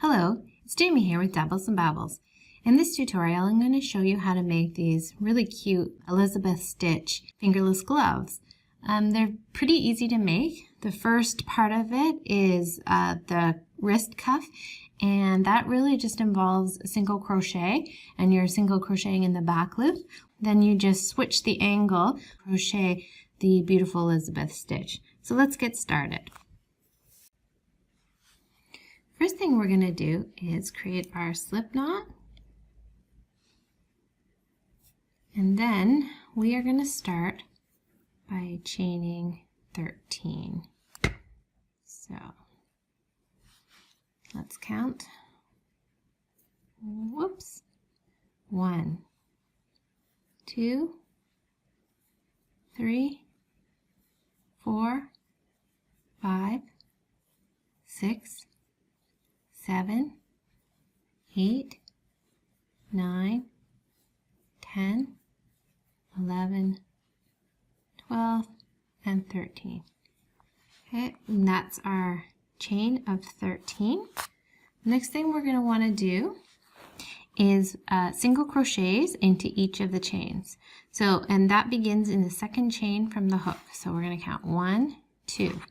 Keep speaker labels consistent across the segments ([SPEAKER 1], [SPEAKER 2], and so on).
[SPEAKER 1] Hello, it's Jamie here with Dabbles and Babbles. In this tutorial, I'm going to show you how to make these really cute Elizabeth stitch fingerless gloves. They're pretty easy to make. The first part of it is the wrist cuff, and that really just involves a single crochet, and you're single crocheting in the back loop. Then you just switch the angle, crochet the beautiful Elizabeth stitch. So let's get started. First thing we're going to do is create our slip knot, and then we are going to start by chaining 13. So let's count. Whoops. 1, 2, 3, 4, 5, 6, 7, 8, 9, 10, 11, 12, and 13. Okay, and that's our chain of 13. Next thing we're going to want to do is single crochets into each of the chains. So, and that begins in the second chain from the hook. So we're going to count 1, 2.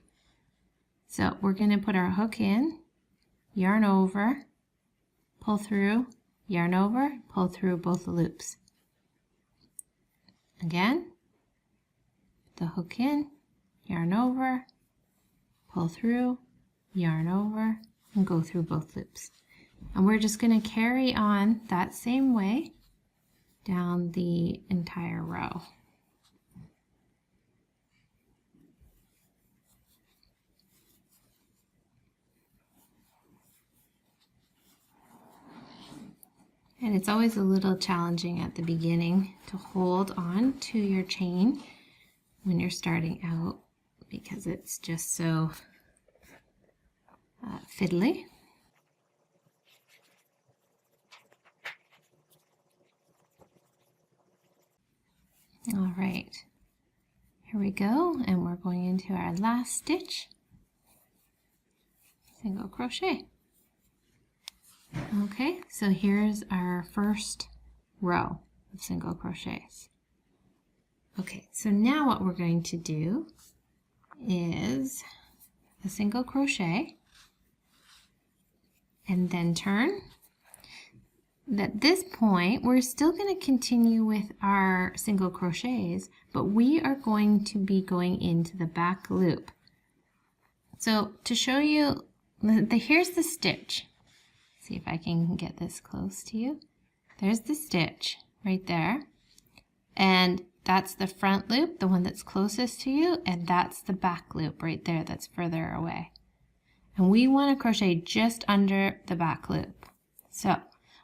[SPEAKER 1] So we're going to put our hook in, yarn over, pull through, yarn over, pull through both the loops. Again, the hook in, yarn over, pull through, yarn over, and go through both loops. And we're just going to carry on that same way down the entire row. And it's always a little challenging at the beginning to hold on to your chain when you're starting out because it's just so fiddly. All right, here we go, and we're going into our last stitch, single crochet. Okay, so here's our first row of single crochets. Okay, so now what we're going to do is a single crochet and then turn. At this point, we're still going to continue with our single crochets, but we are going to be going into the back loop. So to show you, here's the stitch. See if I can get this close to you. There's the stitch right there, and that's the front loop, the one that's closest to you, and that's the back loop right there that's further away. And we want to crochet just under the back loop. So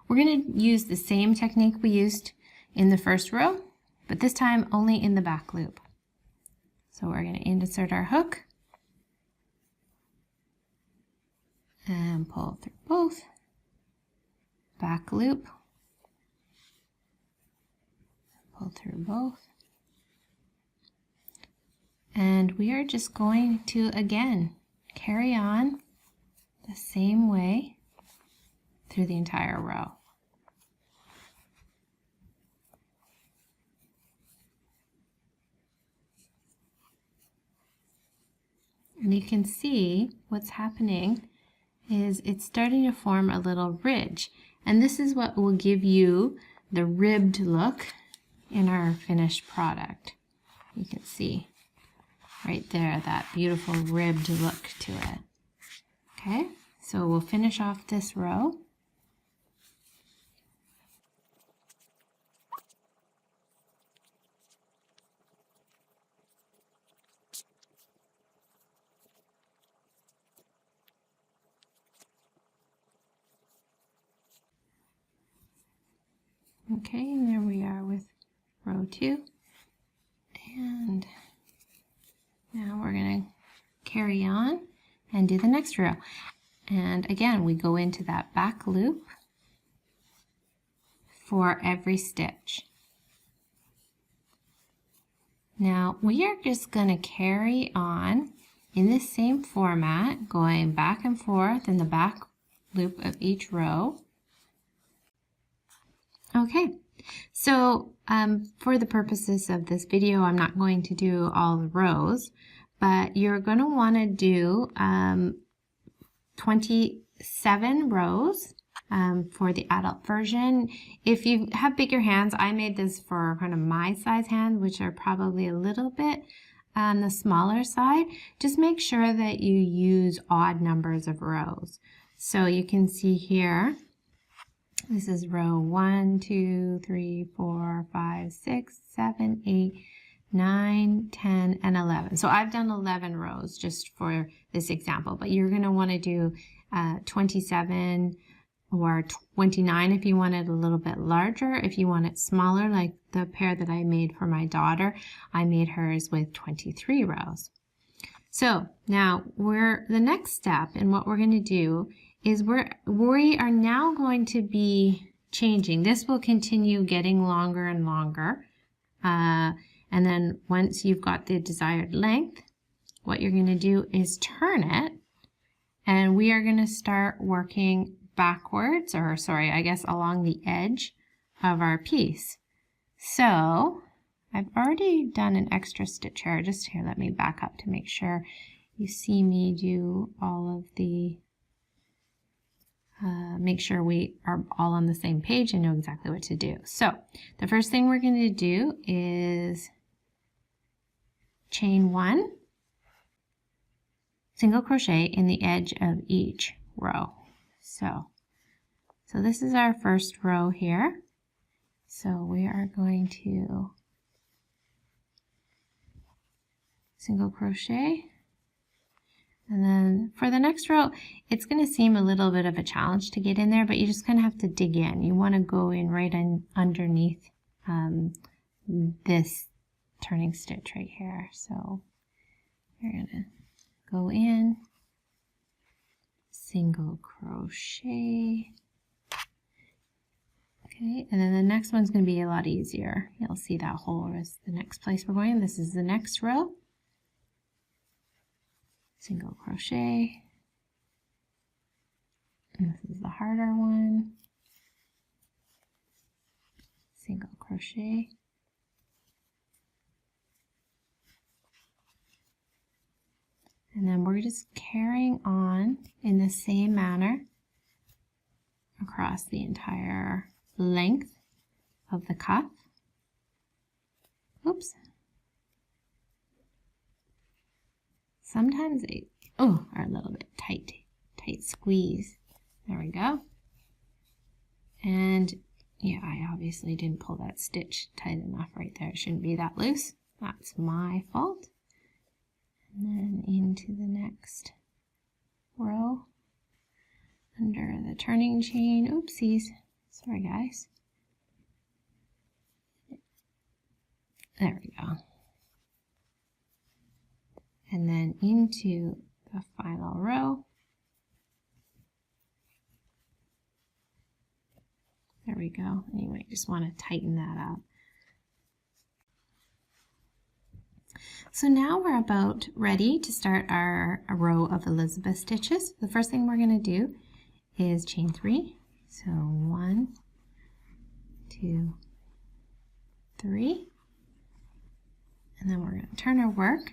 [SPEAKER 1] we're going to use the same technique we used in the first row, but this time only in the back loop. So we're going to insert our hook and pull through both. Back loop, pull through both, and we are just going to again carry on the same way through the entire row. And you can see what's happening is it's starting to form a little ridge. And this is what will give you the ribbed look in our finished product. You can see right there that beautiful ribbed look to it. Okay, so we'll finish off this row. Okay, and there we are with row 2. And now we're going to carry on and do the next row. And again, we go into that back loop for every stitch. Now we are just going to carry on in the same format, going back and forth in the back loop of each row. Okay, so for the purposes of this video, I'm not going to do all the rows, but you're going to want to do 27 rows for the adult version. If you have bigger hands, I made this for kind of my size hand, which are probably a little bit on the smaller side. Just make sure that you use odd numbers of rows. So you can see here, this is row 1, 2, 3, 4, 5, 6, 7, 8, 9, 10, and 11. So I've done 11 rows just for this example, but you're going to want to do 27 or 29 if you want it a little bit larger. If you want it smaller, like the pair that I made for my daughter, I made hers with 23 rows. So now the next step and what we're going to do is we are now going to be changing. This will continue getting longer and longer. And then once you've got the desired length, what you're going to do is turn it, and we are going to start working backwards, or sorry, I guess along the edge of our piece. So I've already done an extra stitch here. Just here, let me back up to make sure you see me do all of the make sure we are all on the same page and know exactly what to do. So the first thing we're going to do is chain 1, single crochet in the edge of each row. So this is our first row here. So we are going to single crochet. And then for the next row, it's going to seem a little bit of a challenge to get in there, but you just kind of have to dig in. You want to go in right underneath this turning stitch right here. So you're going to go in, single crochet. Okay, and then the next one's going to be a lot easier. You'll see that hole is the next place we're going. This is the next row. Single crochet, and this is the harder one, single crochet, and then we're just carrying on in the same manner across the entire length of the cuff. Oops. Sometimes they are a little bit tight squeeze. There we go. And yeah, I obviously didn't pull that stitch tight enough right there. It shouldn't be that loose. That's my fault. And then into the next row under the turning chain. Oopsies. Sorry, guys. There we go. And then into the final row. There we go. Anyway, just want to tighten that up. So now we're about ready to start our row of Elizabeth stitches. The first thing we're going to do is chain 3. So 1, 2, 3. And then we're going to turn our work.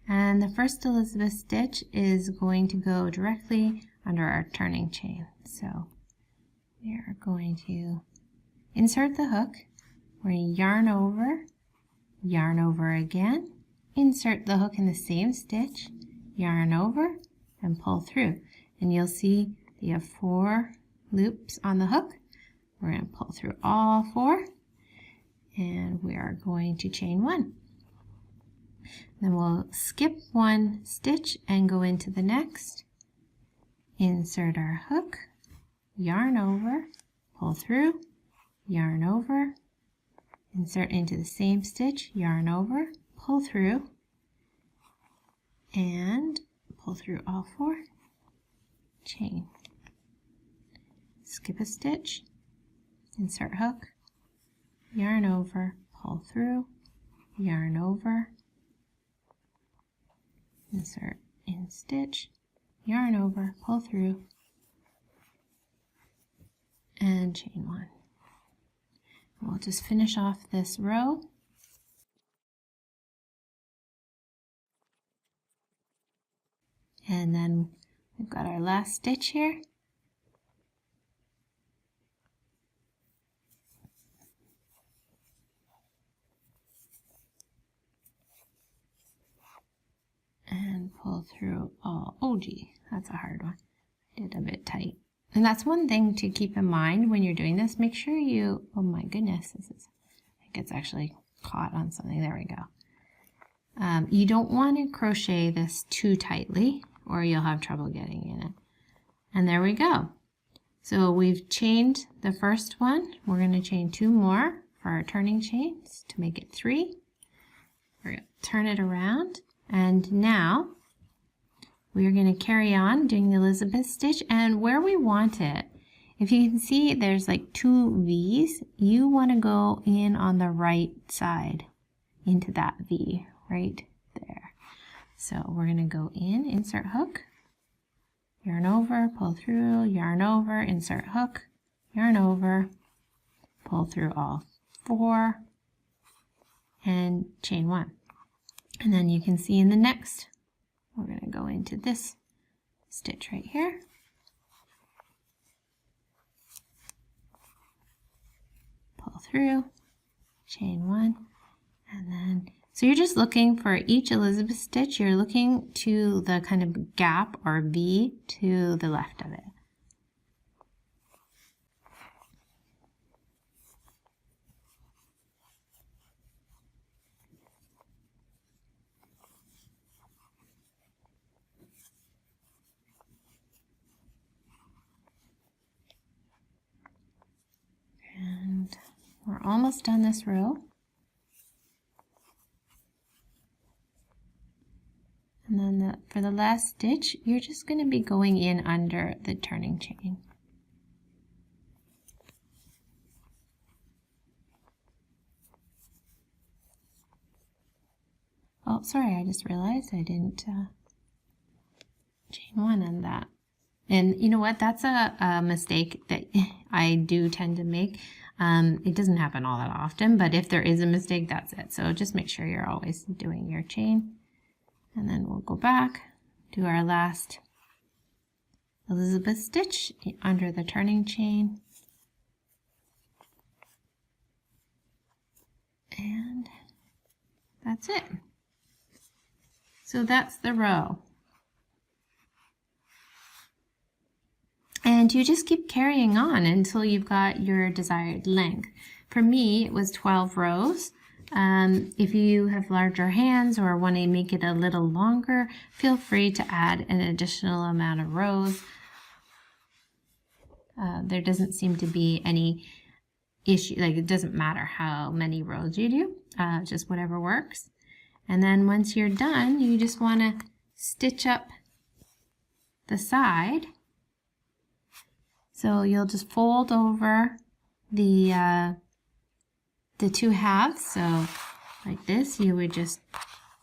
[SPEAKER 1] And the first Elizabeth stitch is going to go directly under our turning chain. So we are going to insert the hook. We're going to yarn over again, insert the hook in the same stitch, yarn over, and pull through. And you'll see you have 4 loops on the hook. We're going to pull through all 4, and we are going to chain 1. Then we'll skip 1 stitch and go into the next, insert our hook, yarn over, pull through, yarn over, insert into the same stitch, yarn over, pull through, and pull through all 4, chain, skip a stitch, insert hook, yarn over, pull through, yarn over, insert in stitch, yarn over, pull through, and chain 1. We'll just finish off this row. And then we've got our last stitch here. And pull through all. Oh gee, that's a hard one. I did a bit tight. And that's one thing to keep in mind when you're doing this. Make sure you, oh my goodness, I think it's actually caught on something. There we go. You don't want to crochet this too tightly or you'll have trouble getting in it. And there we go. So we've chained the first one. We're going to chain 2 more for our turning chains to make it 3. We're going to turn it around. And now we are going to carry on doing the Elizabeth stitch, and where we want it, if you can see there's like 2 V's, you want to go in on the right side into that V right there. So we're going to go in, insert hook, yarn over, pull through, yarn over, insert hook, yarn over, pull through all 4, and chain 1. And then you can see in the next, we're going to go into this stitch right here. Pull through, chain 1, and then, so you're just looking for each Elizabeth stitch, you're looking to the kind of gap or V to the left of it. And we're almost done this row. And then for the last stitch, you're just going to be going in under the turning chain. Oh, sorry, I just realized I didn't chain 1 on that. And you know what? That's a mistake that I do tend to make. It doesn't happen all that often, but if there is a mistake, that's it. So just make sure you're always doing your chain. And then we'll go back, do our last Elizabeth stitch under the turning chain. And that's it. So that's the row. And you just keep carrying on until you've got your desired length. For me, it was 12 rows. If you have larger hands or want to make it a little longer, feel free to add an additional amount of rows. There doesn't seem to be any issue, like it doesn't matter how many rows you do, just whatever works. And then once you're done, you just want to stitch up the side. So you'll just fold over the 2 halves. So like this, you would just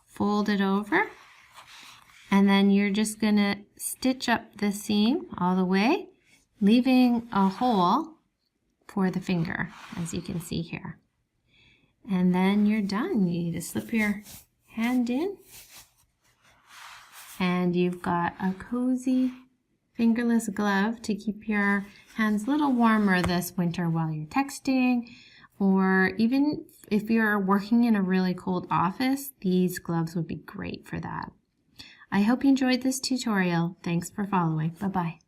[SPEAKER 1] fold it over, and then you're just going to stitch up the seam all the way, leaving a hole for the finger, as you can see here. And then you're done. You just slip your hand in, and you've got a cozy fingerless glove to keep your hands a little warmer this winter while you're texting, or even if you're working in a really cold office, these gloves would be great for that. I hope you enjoyed this tutorial. Thanks for following. Bye-bye.